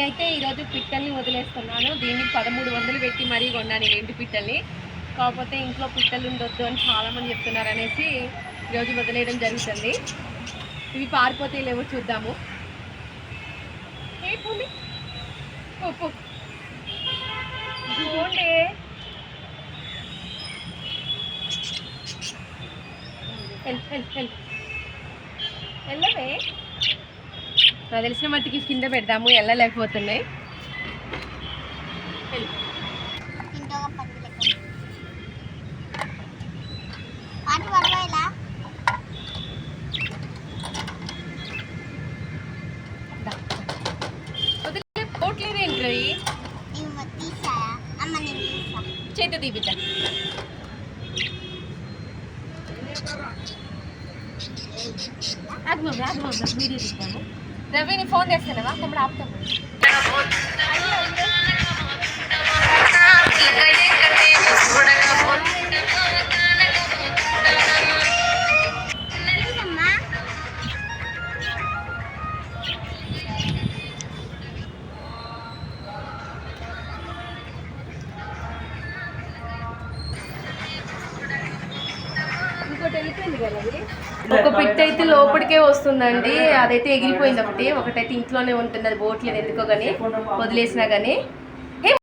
నేనైతే ఈరోజు పిట్టల్ని వదిలేస్తున్నాను. దీన్ని 1300 పెట్టి మరీ కొన్నాను 2 పిట్టల్ని. కాకపోతే ఇంట్లో పిట్టలు ఉండొద్దు అని చాలామంది చెప్తున్నారు అనేసి ఈరోజు వదిలేయడం జరుగుతుంది. ఇవి పారిపోతే లేవో చూద్దాము. పోండి పోండి. వెళ్ళవే. నాకు తెలిసిన మట్టికి కింద పెడదాము, వెళ్ళలేకపోతున్నాయి. పోట్లేదేంటి చేత తీపిద్దా. వీడియో తీస్తాము. రవిని ఫోన్ చేస్తానవా? తమ్ముడు ఆపుతాము. ఒక పిట్ట అయితే లోపలికే వస్తుందండి. అదైతే ఎగిరిపోయింది. ఒకటైతే ఇంట్లోనే ఉంటుంది. అది పోవట్లేదు ఎందుకో కానీ, వదిలేసినా కానీ.